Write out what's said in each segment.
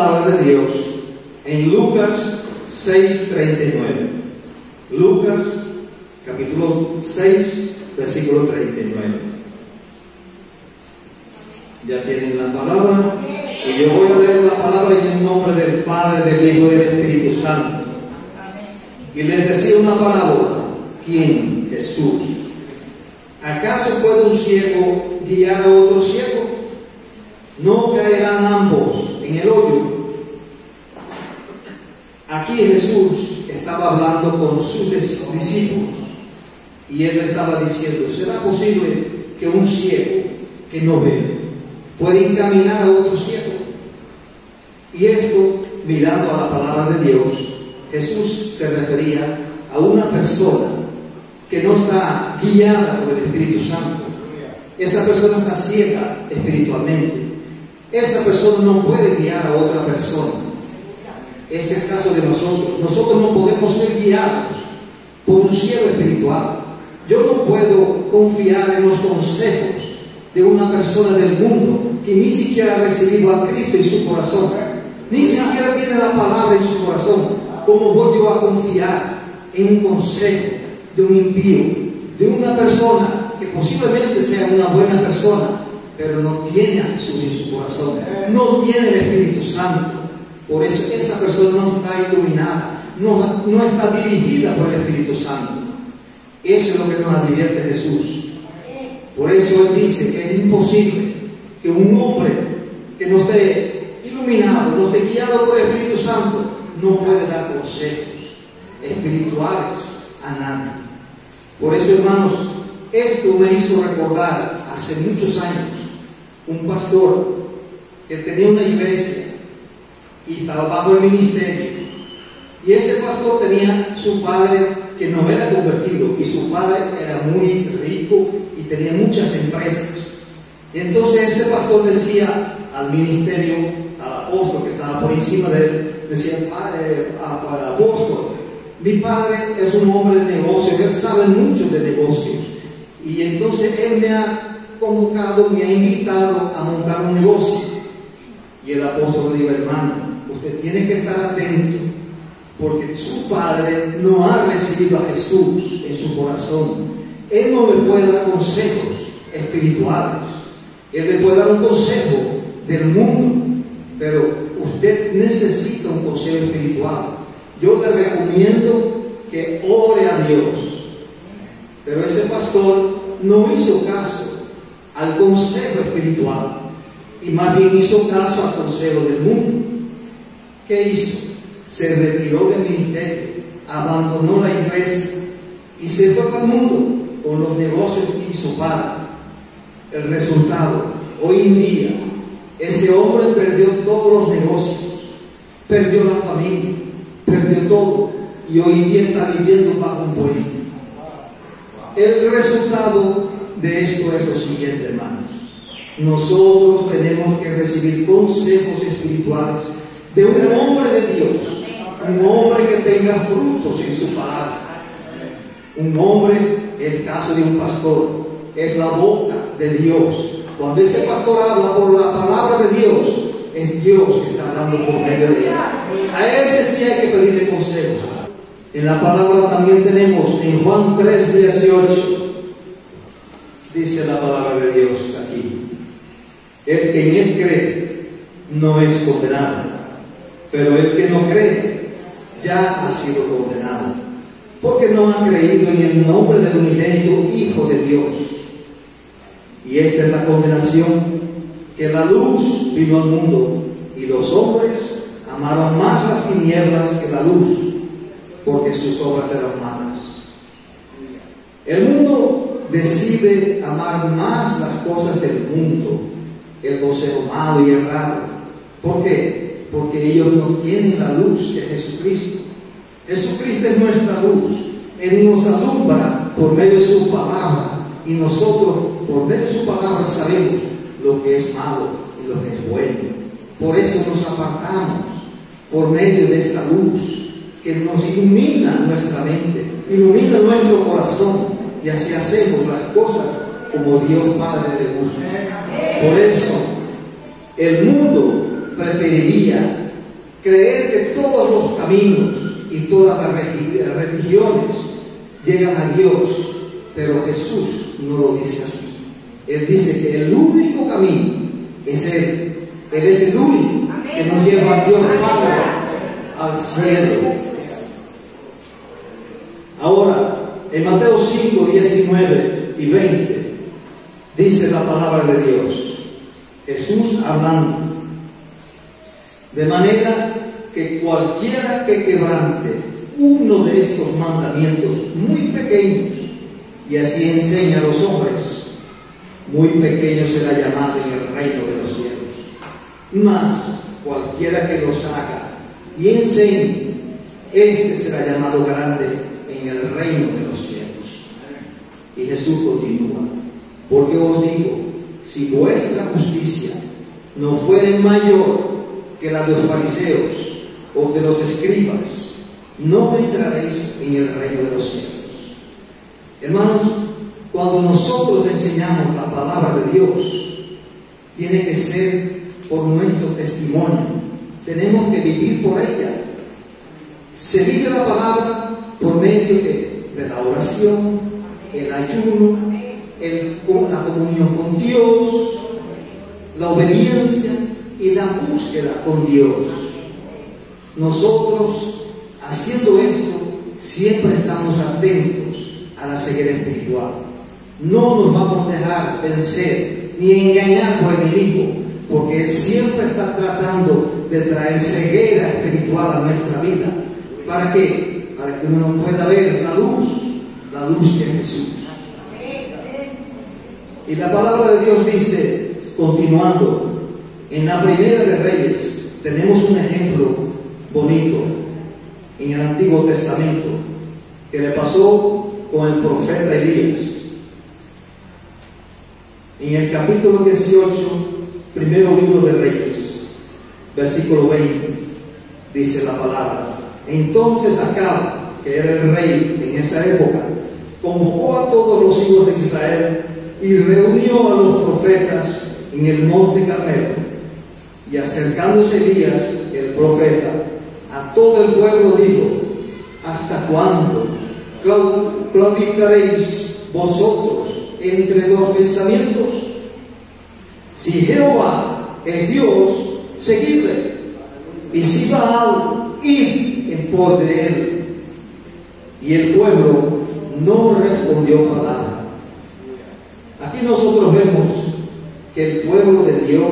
palabra de Dios en Lucas 6:39. Lucas capítulo 6, versículo 39. Ya tienen la palabra. Y yo voy a leer la palabra en el nombre del Padre, del Hijo y del Espíritu Santo. Y les decía una parábola. ¿Quién? Jesús. ¿Acaso puede un ciego guiar a otro ciego? ¿No caerán ambos en el hoyo? Aquí Jesús estaba hablando con sus discípulos y él estaba diciendo: ¿será posible que un ciego que no ve puede encaminar a otro ciego? Y esto, mirando a la palabra de Dios, Jesús se refería a una persona que no está guiada por el Espíritu Santo. Esa persona está ciega espiritualmente. Esa persona no puede guiar a otra persona. Es el caso de nosotros. Nosotros no podemos ser guiados por un ciego espiritual. Yo no puedo confiar en los consejos de una persona del mundo que ni siquiera ha recibido a Cristo en su corazón, ni siquiera tiene la palabra en su corazón. ¿Cómo voy yo a confiar en un consejo de un impío, de una persona que posiblemente sea una buena persona, pero no tiene a Jesús en su corazón, no tiene el Espíritu Santo? Por eso esa persona no está iluminada, no está dirigida por el Espíritu Santo. Eso es lo que nos advierte Jesús. Por eso Él dice que es imposible que un hombre que no esté iluminado, no esté guiado por el Espíritu Santo, no puede dar consejos espirituales a nadie. Por eso, hermanos, esto me hizo recordar hace muchos años un pastor que tenía una iglesia y estaba bajo el ministerio, y ese pastor tenía su padre que no era convertido, y su padre era muy rico y tenía muchas empresas. Y entonces ese pastor decía al ministerio, al apóstol que estaba por encima de él, decía: al apóstol, mi padre es un hombre de negocios, él sabe mucho de negocios, y entonces él me ha convocado, me ha invitado a montar un negocio. Y el apóstol le dijo: hermano, usted tiene que estar atento, porque su padre no ha recibido a Jesús en su corazón. Él no le puede dar consejos espirituales, él le puede dar un consejo del mundo, pero usted necesita un consejo espiritual. Yo le recomiendo que ore a Dios. Pero ese pastor no hizo caso al consejo espiritual y más bien hizo caso al consejo del mundo. ¿Qué hizo? Se retiró del ministerio, abandonó la iglesia y se fue para el mundo con los negocios que hizo padre. El resultado, hoy en día, ese hombre perdió todos los negocios, perdió la familia, perdió todo, y hoy en día está viviendo bajo un puente. El resultado de esto es lo siguiente, hermanos: nosotros tenemos que recibir consejos espirituales de un hombre de Dios, un hombre que tenga frutos en su palabra, un hombre, en el caso de un pastor, es la boca de Dios. Cuando ese pastor habla por la palabra de Dios, es Dios que está hablando por medio de él. A ese sí hay que pedirle consejos. En la palabra también tenemos en Juan 3:18, dice la palabra de Dios aquí: el que en él cree no es condenado, pero el que no cree ya ha sido condenado, porque no ha creído en el nombre del unigénito Hijo de Dios. Y esta es la condenación, que la luz vino al mundo, y los hombres amaron más las tinieblas que la luz, porque sus obras eran malas. El mundo decide amar más las cosas del mundo, el consejo malo y errado. ¿Por qué? Porque ellos no tienen la luz de Jesucristo. Jesucristo es nuestra luz. Él nos alumbra por medio de su palabra, y nosotros por medio de su palabra sabemos lo que es malo y lo que es bueno. Por eso nos apartamos por medio de esta luz que nos ilumina nuestra mente, ilumina nuestro corazón, y así hacemos las cosas como Dios Padre le gusta. Por eso el mundo preferiría creer que todos los caminos y todas las religiones llegan a Dios, pero Jesús no lo dice así. Él dice que el único camino es Él. Él es el único que nos lleva a Dios Padre, al cielo. Ahora, en Mateo 5, 19 y 20, dice la palabra de Dios, Jesús hablando: de manera que cualquiera que quebrante uno de estos mandamientos muy pequeños y así enseña a los hombres, muy pequeño será llamado en el reino de los cielos. Mas cualquiera que los haga y enseñe, este será llamado grande en el reino de los cielos. Y Jesús continúa: porque os digo, si vuestra justicia no fuere mayor que la de los fariseos o de los escribas, no entraréis en el reino de los cielos. Hermanos, cuando nosotros enseñamos la palabra de Dios, tiene que ser por nuestro testimonio. Tenemos que vivir por ella. Se vive la palabra por medio de la oración, el ayuno, la comunión con Dios, la obediencia y la búsqueda con Dios. Nosotros, haciendo esto, siempre estamos atentos a la ceguera espiritual. No nos vamos a dejar vencer ni engañar por el enemigo, porque él siempre está tratando de traer ceguera espiritual a nuestra vida. ¿Para qué? Para que uno pueda ver la luz que es Jesús. Y la palabra de Dios dice, continuando, en la Primera de Reyes tenemos un ejemplo bonito en el Antiguo Testamento que le pasó con el profeta Elías. En el capítulo 18, primero libro de Reyes, versículo 20, dice la palabra: entonces Acab, que era el rey en esa época, convocó a todos los hijos de Israel y reunió a los profetas en el monte Carmelo. Y acercándose Elías, el profeta, a todo el pueblo dijo: ¿hasta cuándo claudicaréis vosotros entre dos pensamientos? Si Jehová es Dios, seguidle, y si Baal, id en pos de él. Y el pueblo no respondió palabra. Aquí nosotros vemos que el pueblo de Dios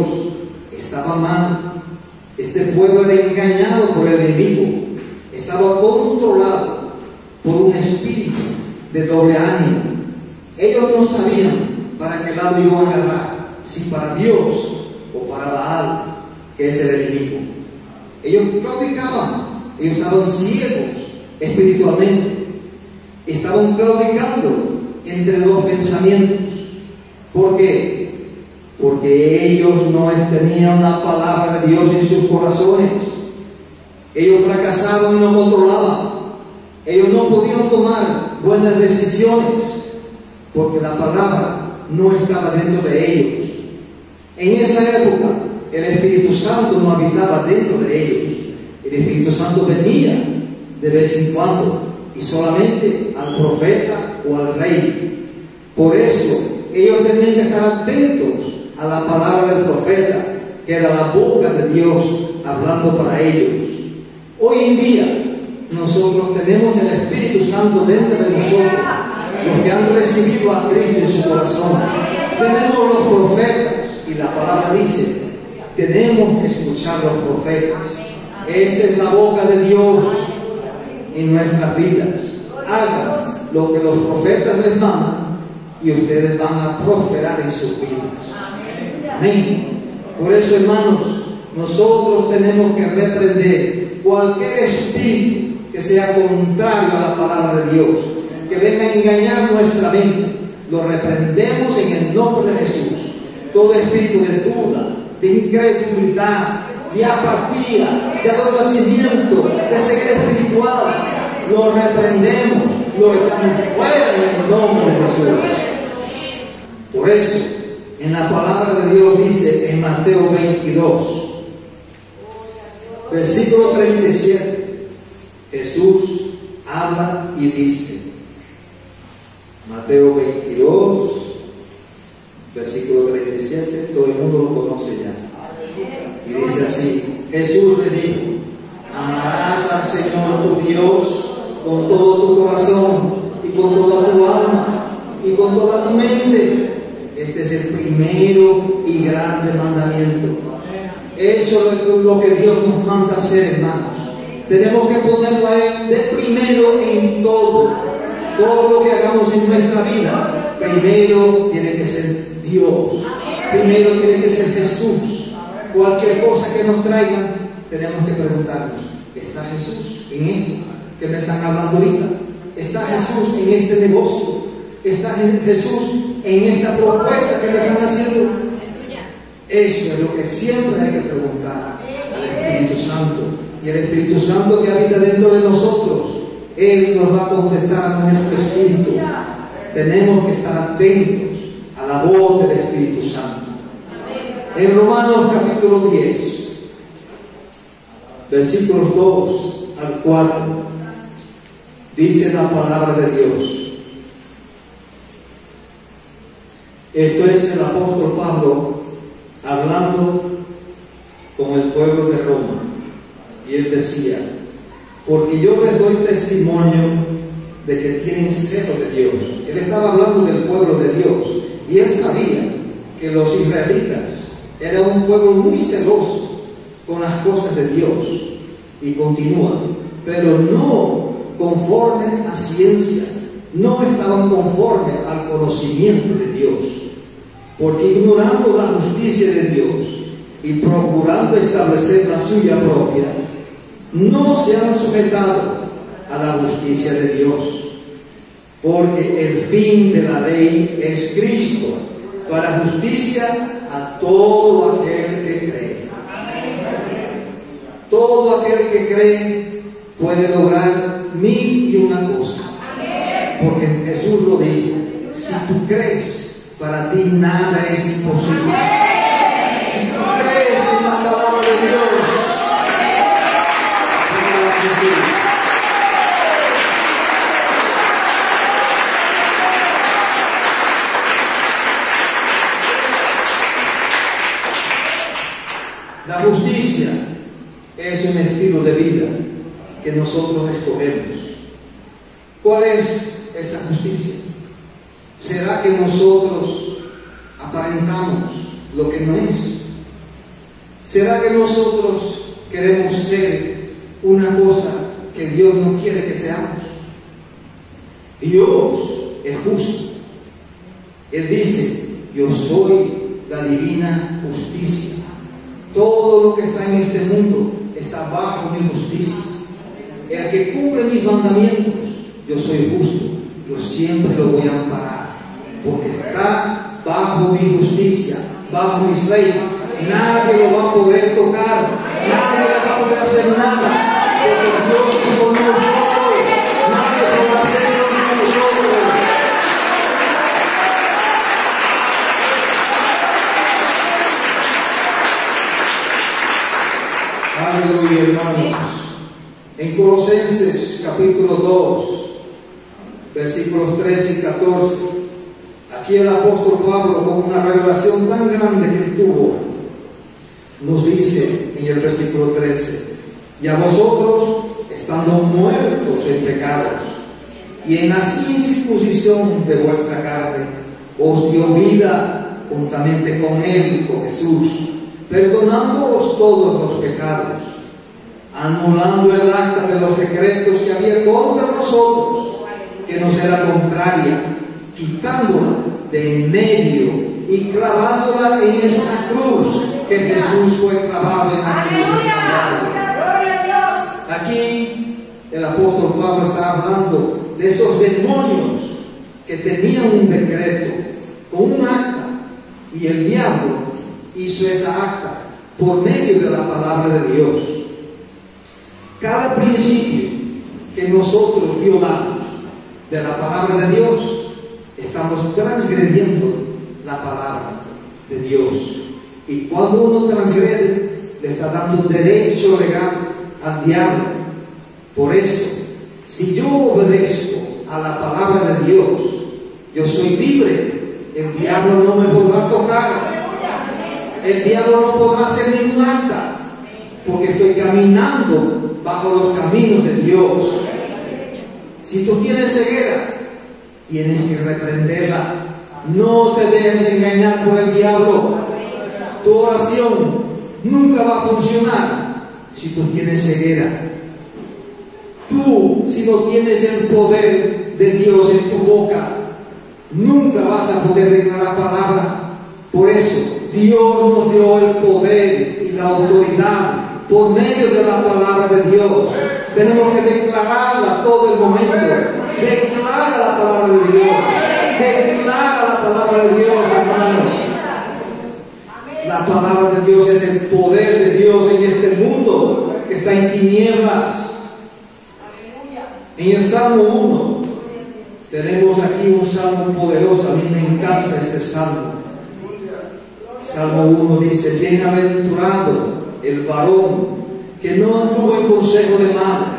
estaba mal. Este pueblo era engañado por el enemigo, estaba controlado por un espíritu de doble ánimo. Ellos no sabían para qué lado iban a agarrar, si para Dios o para Baal, que es el enemigo. Ellos claudicaban, ellos estaban ciegos espiritualmente, estaban claudicando entre dos pensamientos. ¿Por qué? Porque ellos no tenían la palabra de Dios en sus corazones. Ellos fracasaban y no controlaban. Ellos no podían tomar buenas decisiones porque la palabra no estaba dentro de ellos. En esa época el Espíritu Santo no habitaba dentro de ellos. El Espíritu Santo venía de vez en cuando y solamente al profeta o al rey. Por eso ellos tenían que estar atentos a la palabra del profeta, que era la boca de Dios hablando para ellos. Hoy en día nosotros tenemos el Espíritu Santo dentro de nosotros, los que han recibido a Cristo en su corazón. Tenemos los profetas y la palabra dice: tenemos que escuchar los profetas. Esa es la boca de Dios en nuestras vidas. Hagan lo que los profetas les mandan y ustedes van a prosperar en sus vidas. Amén. Por eso, hermanos, nosotros tenemos que reprender cualquier espíritu que sea contrario a la palabra de Dios, que venga a engañar nuestra mente. Lo reprendemos en el nombre de Jesús. Todo espíritu de duda, de incredulidad, de apatía, de adormecimiento, de ceguera espiritual, lo reprendemos, lo echamos fuera en el nombre de Jesús. Por eso, en la palabra de Dios dice en Mateo 22, Versículo 37. Jesús habla y dice, Mateo 22, versículo 37, todo el mundo lo conoce ya. Y dice así, Jesús le dijo, amarás al Señor tu Dios con todo tu corazón y con toda tu alma y con toda tu mente. Este es el primero y grande mandamiento. Eso es lo que Dios nos manda hacer, hermanos. Tenemos que ponerlo a Él de primero en todo. Todo lo que hagamos en nuestra vida, primero tiene que ser Dios. Primero tiene que ser Jesús. Cualquier cosa que nos traigan, tenemos que preguntarnos, ¿está Jesús en esto que me están hablando ahorita? ¿Está Jesús en este negocio? ¿Está Jesús en esta propuesta que me están haciendo? Eso es lo que siempre hay que preguntar al Espíritu Santo. Y el Espíritu Santo que habita dentro de nosotros, Él nos va a contestar a nuestro espíritu. Tenemos que estar atentos a la voz del Espíritu Santo. En Romanos capítulo 10, versículos 2 al 4, dice la palabra de Dios. Esto es el apóstol Pablo hablando con el pueblo de Roma. Y él decía, porque yo les doy testimonio de que tienen celo de Dios. Él estaba hablando del pueblo de Dios. Y él sabía que los israelitas eran un pueblo muy celoso con las cosas de Dios. Y continúa, pero no conforme a ciencia. No estaban conformes al conocimiento de Dios. Porque ignorando la justicia de Dios y procurando establecer la suya propia, no se han sujetado a la justicia de Dios, porque el fin de la ley es Cristo, para justicia a todo aquel que cree. Todo aquel que cree puede lograr 1001 cosas, porque Jesús lo dijo, si tú crees, para ti nada es imposible. Si tú crees en la palabra de Dios, la justicia es un estilo de vida que nosotros escogemos. ¿Cuál es esa justicia? ¿Será que nosotros aparentamos lo que no es? ¿Será que nosotros queremos ser una cosa que Dios no quiere que seamos? Dios es justo. Él dice, yo soy la divina justicia. Todo lo que está en este mundo está bajo mi justicia. El que cumple mis mandamientos, yo soy justo. Yo siempre lo voy a amparar, porque está bajo mi justicia, bajo mis leyes. Nadie lo va a poder tocar, nadie le va a poder hacer nada, porque Dios es con nosotros. Nadie podrá hacerlo con nosotros. Aleluya, hermanos. En Colosenses capítulo 2, versículos 13 y 14, aquí el apóstol Pablo, con una revelación tan grande que él tuvo, nos dice en el versículo 13, y a vosotros, estando muertos en pecados y en la incircuncisión de vuestra carne, os dio vida juntamente con él, con Jesús, perdonándoos todos los pecados, anulando el acta de los decretos que había contra nosotros, que nos era contraria, quitándola de en medio y clavándola en esa cruz que Jesús fue clavado en la cruz. ¡Gloria a Dios! Aquí el apóstol Pablo está hablando de esos demonios que tenían un decreto con un acta, y el diablo hizo esa acta por medio de la palabra de Dios. Cada principio que nosotros violamos de la palabra de Dios, estamos transgrediendo la palabra de Dios. Y cuando uno transgrede, le está dando derecho legal al diablo. Por eso, si yo obedezco a la palabra de Dios, yo soy libre. El diablo no me podrá tocar. El diablo no podrá hacer ningún acta, porque estoy caminando bajo los caminos de Dios. Si tú tienes ceguera, tienes que reprenderla. No te dejes engañar por el diablo. Tu oración nunca va a funcionar si tú tienes ceguera. Tú, si no tienes el poder de Dios en tu boca, nunca vas a poder declarar palabra. Por eso, Dios nos dio el poder y la autoridad por medio de la palabra de Dios. Tenemos que declararla todo el momento. Declara la palabra de Dios. Declara la palabra de Dios, hermano. La palabra de Dios es el poder de Dios en este mundo que está en tinieblas. En el Salmo 1 tenemos aquí un salmo poderoso. A mí me encanta este salmo. Salmo 1 dice: bienaventurado el varón que no anduvo en consejo de malos,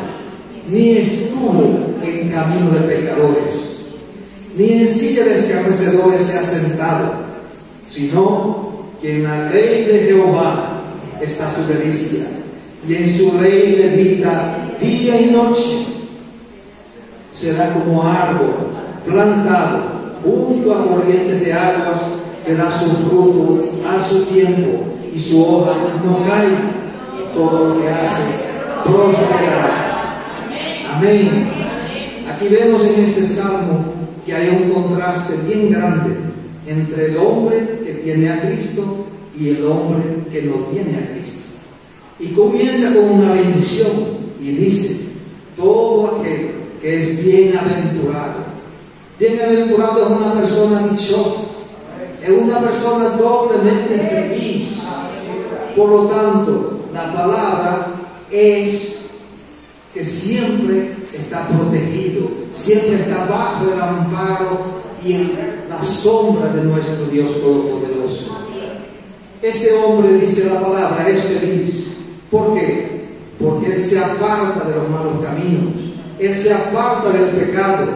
ni estuvo en camino de pecadores, ni en silla de escarnecedores se ha sentado, sino que en la ley de Jehová está su delicia, y en su ley medita día y noche. Será como árbol plantado junto a corrientes de aguas, que da su fruto a su tiempo, y su hoja no cae. Todo lo que hace prosperará. Amén. Aquí vemos en este salmo que hay un contraste bien grande entre el hombre que tiene a Cristo y el hombre que no tiene a Cristo. Y comienza con una bendición y dice: todo aquel que es bienaventurado. Bienaventurado es una persona dichosa, es una persona doblemente feliz. Por lo tanto, la palabra es que siempre está protegido, siempre está bajo el amparo y en la sombra de nuestro Dios Todopoderoso. Este hombre, dice la palabra, es feliz. ¿Por qué? Porque él se aparta de los malos caminos, él se aparta del pecado.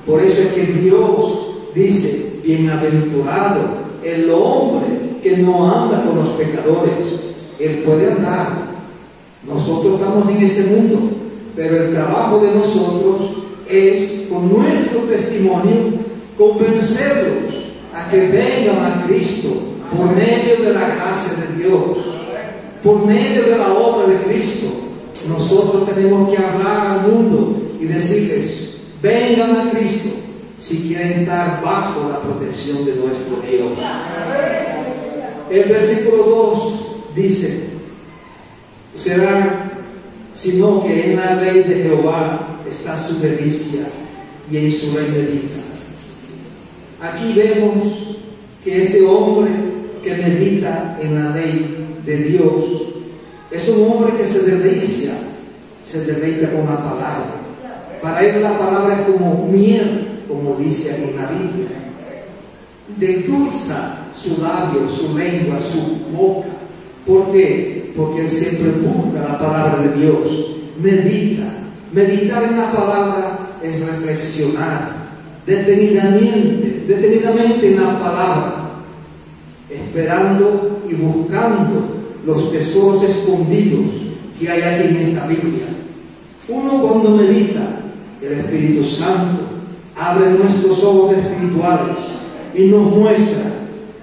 Por eso es que Dios dice: bienaventurado el hombre que no anda con los pecadores. Él puede andar. Nosotros estamos en este mundo, pero el trabajo de nosotros es, con nuestro testimonio, convencerlos a que vengan a Cristo por medio de la gracia de Dios, por medio de la obra de Cristo. Nosotros tenemos que hablar al mundo y decirles: vengan a Cristo si quieren estar bajo la protección de nuestro Dios. El versículo 2 dice: será, sino que en la ley de Jehová está su delicia, y en su ley medita. Aquí vemos que este hombre que medita en la ley de Dios es un hombre que se deleita con la palabra. Para él la palabra es como miel, como dice aquí en la Biblia. Endulza su labio, su lengua, su boca. ¿Por qué? Porque él siempre busca la palabra de Dios. Medita. Meditar en la palabra es reflexionar detenidamente en la palabra, esperando y buscando los tesoros escondidos que hay aquí en esta Biblia. Uno, cuando medita, el Espíritu Santo abre nuestros ojos espirituales y nos muestra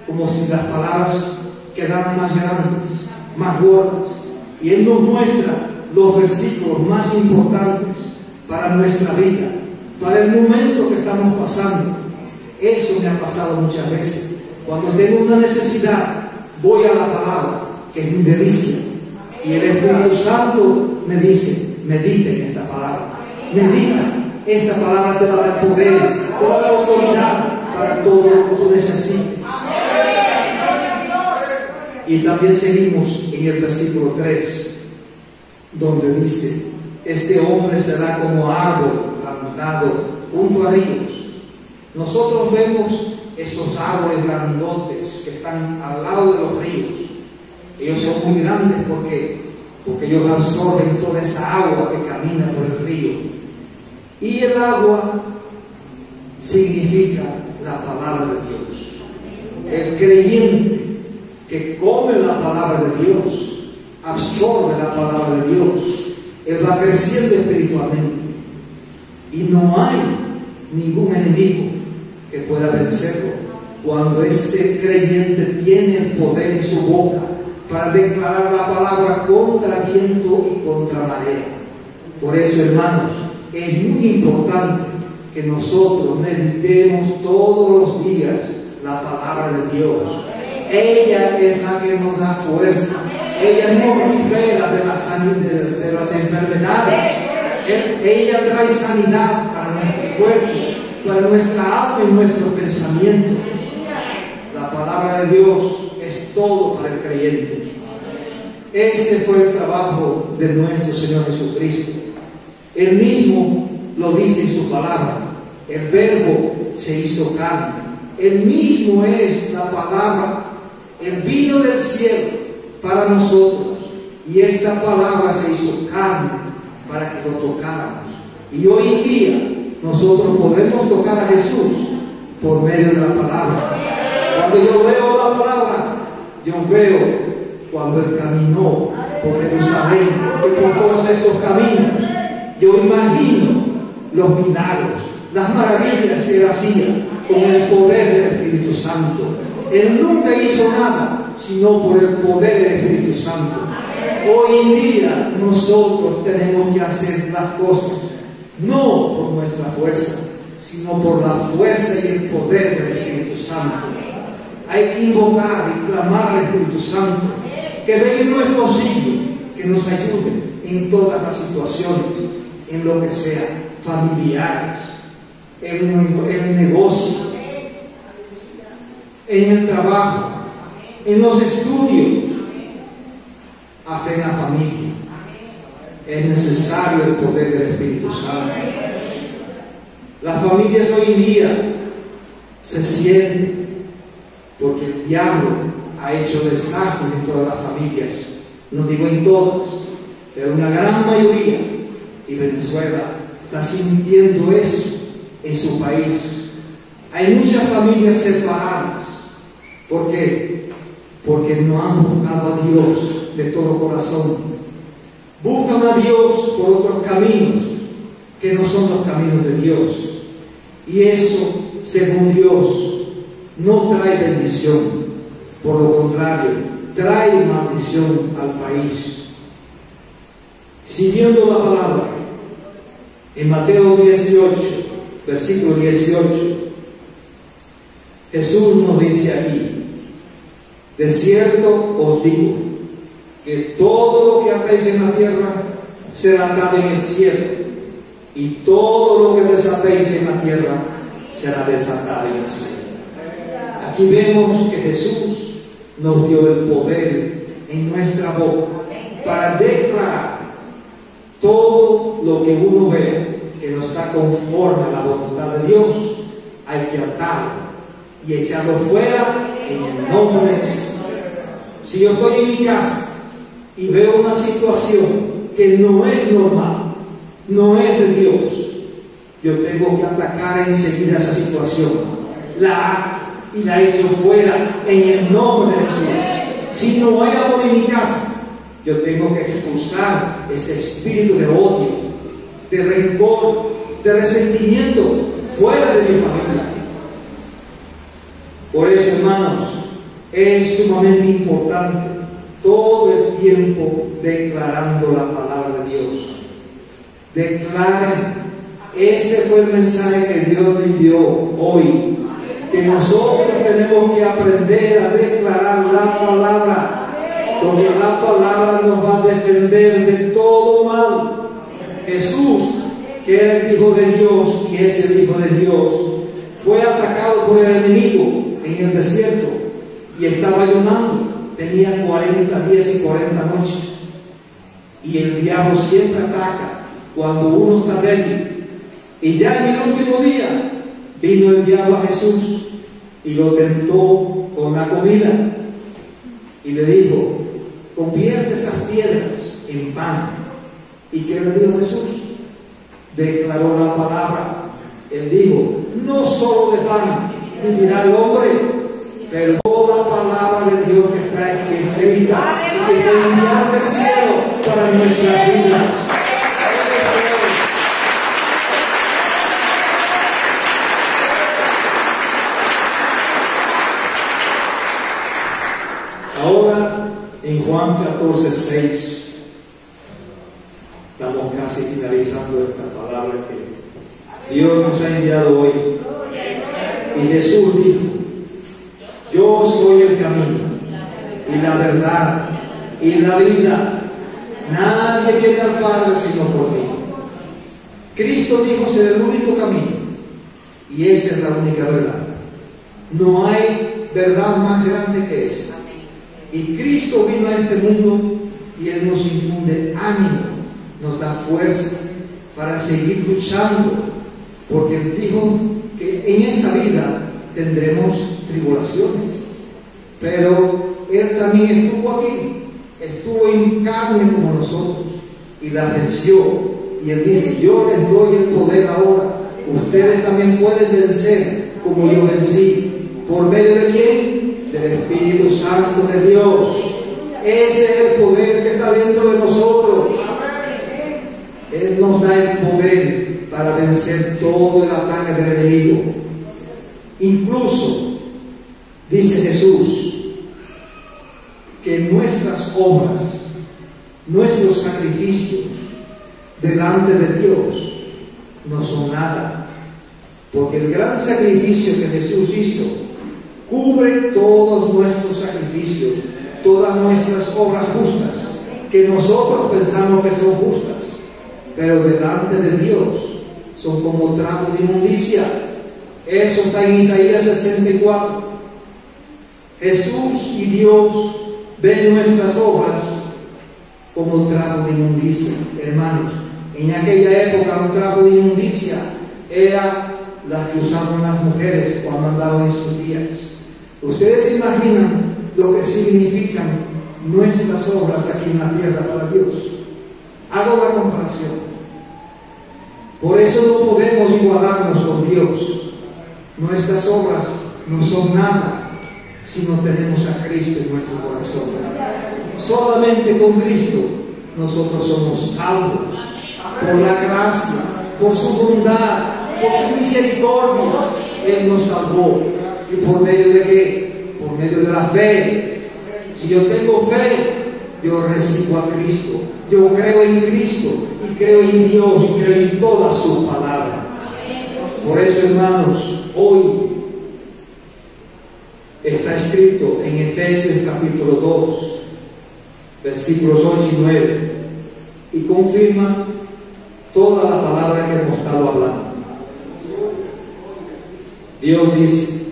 como si las palabras quedaran más grandes, más gordas, y Él nos muestra los versículos más importantes para nuestra vida, para el momento que estamos pasando. Eso me ha pasado muchas veces. Cuando tengo una necesidad, voy a la palabra, que es mi delicia, y el Espíritu Santo me dice: medita en esta palabra, medita. Esta palabra te va a dar poder, te va a dar autoridad para todo lo que tú necesites. Y también seguimos en el versículo 3, donde dice: este hombre será como árbol plantado junto a ríos. Nosotros vemos esos árboles grandotes que están al lado de los ríos, Ellos son muy grandes porque ellos absorben toda esa agua que camina por el río. Y el agua significa la palabra de Dios. El creyente que come la palabra de Dios, absorbe la palabra de Dios, él va creciendo espiritualmente. Y no hay ningún enemigo que pueda vencerlo cuando ese creyente tiene el poder en su boca para declarar la palabra contra viento y contra marea. Por eso, hermanos, es muy importante que nosotros meditemos todos los días la palabra de Dios. Ella es la que nos da fuerza. Ella nos libera de las enfermedades. Ella trae sanidad para nuestro cuerpo, para nuestra alma y nuestro pensamiento. La palabra de Dios es todo para el creyente. Ese fue el trabajo de nuestro Señor Jesucristo. Él mismo lo dice en su palabra. El Verbo se hizo carne. Él mismo es la palabra. Él vino del cielo para nosotros. Y esta palabra se hizo carne para que lo tocáramos. Y hoy en día nosotros podemos tocar a Jesús por medio de la palabra. Cuando yo veo la palabra, yo veo cuando Él caminó por Jerusalén y por todos estos caminos. Yo imagino los milagros, las maravillas que Él hacía con el poder del Espíritu Santo. Él nunca hizo nada sino por el poder del Espíritu Santo. Hoy en día nosotros tenemos que hacer las cosas no por nuestra fuerza, sino por la fuerza y el poder del Espíritu Santo. Hay que invocar y clamar al Espíritu Santo que venga en nuestro auxilio, que nos ayude en todas las situaciones, en lo que sea, familiares, en el negocio, en el trabajo, en los estudios, hasta en la familia. Es necesario el poder del Espíritu Santo. Las familias hoy en día se sienten porque el diablo ha hecho desastres en todas las familias. No digo en todas, pero una gran mayoría. Y Venezuela está sintiendo eso en su país. Hay muchas familias separadas. ¿Por qué? Porque no han buscado a Dios de todo corazón. Buscan a Dios por otros caminos que no son los caminos de Dios. Y eso, según Dios, no trae bendición. Por lo contrario, trae maldición al país. Siguiendo la palabra, en Mateo 18, versículo 18, Jesús nos dice aquí: de cierto os digo, que todo lo que atéis en la tierra será atado en el cielo, y todo lo que desatéis en la tierra será desatado en el cielo. Aquí vemos que Jesús nos dio el poder en nuestra boca para declarar todo lo que uno ve que no está conforme a la voluntad de Dios. Hay que atarlo y echarlo fuera en el nombre de Jesús. Si yo estoy en mi casa y veo una situación que no es normal, no es de Dios, yo tengo que atacar enseguida esa situación, la echo fuera en el nombre de Jesús. Si no hay amor en mi casa, yo tengo que expulsar ese espíritu de odio, de rencor, de resentimiento fuera de mi familia. Por eso, hermanos, es sumamente importante todo el tiempo declarando la palabra de Dios. Declaren. Ese fue el mensaje que Dios me envió hoy. Que nosotros tenemos que aprender a declarar la palabra, porque la palabra nos va a defender de todo mal. Jesús, que era el Hijo de Dios y es el Hijo de Dios, fue atacado por el enemigo en el desierto y estaba ayunando. Tenía 40 días y 40 noches. Y el diablo siempre ataca cuando uno está débil. Y ya en el último día vino el diablo a Jesús y lo tentó con la comida y le dijo: convierte esas piedras en pan. ¿Y qué le dijo Jesús? Declaró la palabra. Él dijo, no solo de pan vivirá el hombre, pero toda palabra de Dios que está escrita y que fue enviada del cielo para nuestras vidas. Ahora, en Juan 14:6, estamos casi finalizando esta palabra que Dios nos ha enviado hoy. Y Jesús dijo, yo soy el camino y la verdad y la vida. Nadie viene al Padre sino por mí. Cristo dijo ser el único camino y esa es la única verdad. No hay verdad más grande que esa. Y Cristo vino a este mundo y Él nos infunde ánimo, nos da fuerza para seguir luchando, porque Él dijo que en esta vida tendremos tribulaciones, pero Él también estuvo aquí, estuvo en carne como nosotros y la venció. Y Él dice, yo les doy el poder ahora, ustedes también pueden vencer como yo vencí. ¿Por medio de quién? Del Espíritu Santo de Dios. Ese es el poder que está dentro de nosotros. Él nos da el poder para vencer todo el ataque del enemigo. Incluso, dice Jesús, que nuestras obras, nuestros sacrificios delante de Dios no son nada, porque el gran sacrificio que Jesús hizo cubre todos nuestros sacrificios, todas nuestras obras justas, que nosotros pensamos que son justas, pero delante de Dios son como trapo de inmundicia. Eso está en Isaías 64. Jesús y Dios ven nuestras obras como trapo de inmundicia. Hermanos, en aquella época un trapo de inmundicia era la que usaban las mujeres cuando andaban en sus días. Ustedes se imaginan lo que significan nuestras obras aquí en la tierra para Dios. Hago la comparación. Por eso no podemos igualarnos con Dios. Nuestras obras no son nada si no tenemos a Cristo en nuestro corazón. Solamente con Cristo nosotros somos salvos por la gracia, por su bondad, por su misericordia. Él nos salvó. ¿Y por medio de qué? Por medio de la fe. Si yo tengo fe, yo recibo a Cristo. Yo creo en Cristo y creo en Dios y creo en toda su palabra. Por eso, hermanos, hoy está escrito en Efesios capítulo 2, versículos 8 y 9, y confirma toda la palabra que hemos estado hablando. Dios dice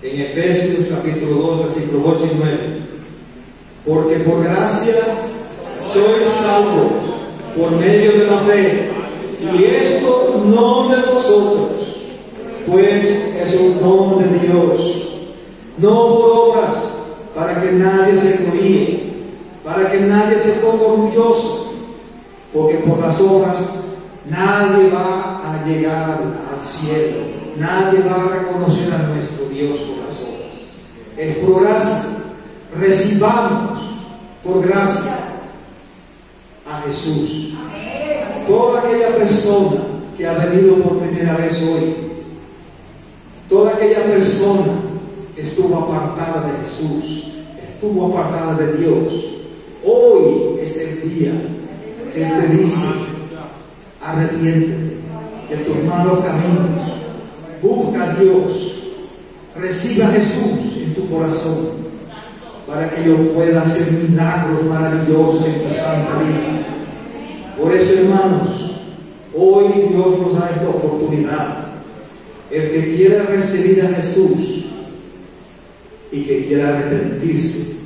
en Efesios capítulo 2, versículos 8 y 9, porque por gracia sois salvos por medio de la fe, y esto no de vosotros, pues es un don de Dios, no por obras, para que nadie se gloríe, para que nadie se ponga orgulloso, porque por las obras nadie va a llegar al cielo, nadie va a reconocer a nuestro Dios por las obras. Es por gracia. Recibamos por gracia a Jesús. Toda aquella persona que ha venido por primera vez hoy, toda aquella persona que estuvo apartada de Jesús, estuvo apartada de Dios, hoy es el día que Él te dice: arrepiéntete de tus malos caminos, busca a Dios, recibe a Jesús en tu corazón, para que yo pueda hacer milagros maravillosos en tu santa vida. Por eso, hermanos, hoy Dios nos da esta oportunidad. El que quiera recibir a Jesús y que quiera arrepentirse,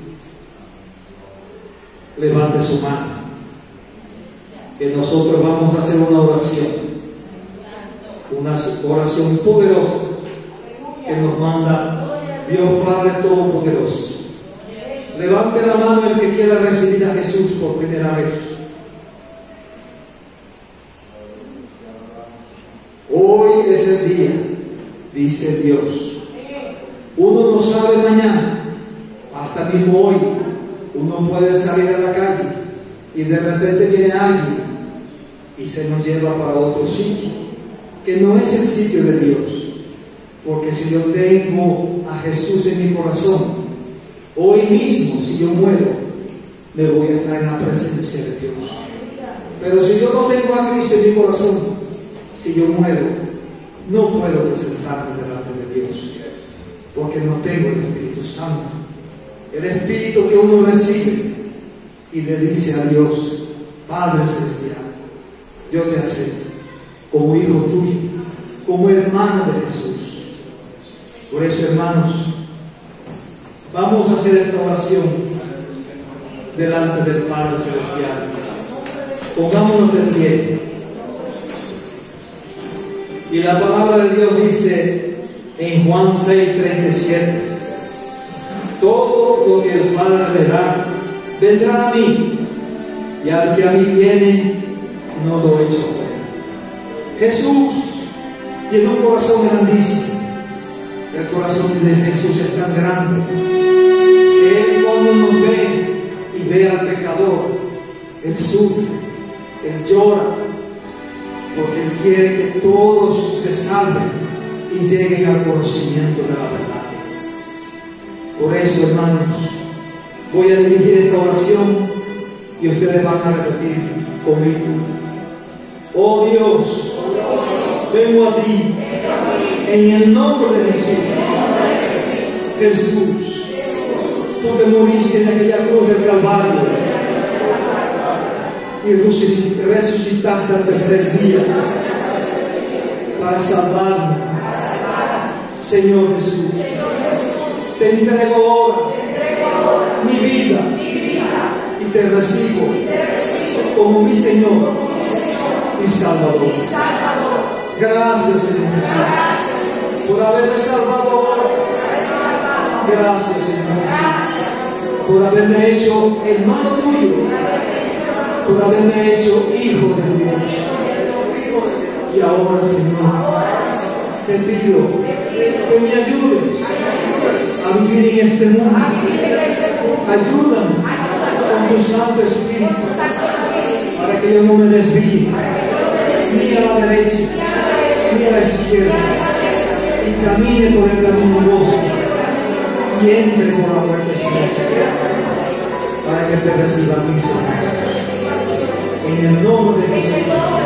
levante su mano, que nosotros vamos a hacer una oración poderosa que nos manda Dios Padre Todopoderoso. Levante la mano el que quiera recibir a Jesús por primera vez. Hoy es el día, dice Dios. Uno no sabe mañana, hasta mismo hoy. Uno puede salir a la calle y de repente viene alguien y se nos lleva para otro sitio, que no es el sitio de Dios. Porque si yo tengo a Jesús en mi corazón, hoy mismo, si yo muero, me voy a estar en la presencia de Dios. Pero si yo no tengo a Cristo en mi corazón, si yo muero, no puedo presentarme delante de Dios, porque no tengo el Espíritu Santo. El Espíritu que uno recibe y le dice a Dios: Padre Celestial, yo te acepto como hijo tuyo, como hermano de Jesús. Por eso, hermanos, vamos a hacer esta oración delante del Padre Celestial. Pongámonos de pie. Y la palabra de Dios dice en Juan 6:37: todo lo que el Padre me da vendrá a mí, y al que a mí viene no lo echo fuera. Jesús tiene un corazón grandísimo. El corazón de Jesús es tan grande que Él, cuando nos ve y ve al pecador, Él sufre, Él llora, porque Él quiere que todos se salven y lleguen al conocimiento de la verdad. Por eso, hermanos, voy a dirigir esta oración y ustedes van a repetir conmigo. Oh Dios, vengo a ti en el nombre de Jesús. Jesús, tú que moriste en aquella cruz del Calvario y resucitaste al tercer día para salvarme. Señor Jesús, te entrego ahora mi vida y te recibo como mi Señor y Salvador. Gracias, Señor Jesús, por haberme salvado ahora. Gracias, Señor Jesús, por haberme hecho hermano tuyo, por haberme hecho hijo de Dios. Y ahora, Señor, te pido que me ayudes a vivir en este mundo. Ayúdame con tu Santo Espíritu para que yo no me desvíe ni a la derecha ni a la izquierda, y camine por el camino angosto y entre por la puerta estrecha, para que te reciba mi Señor. En el nombre de Jesús.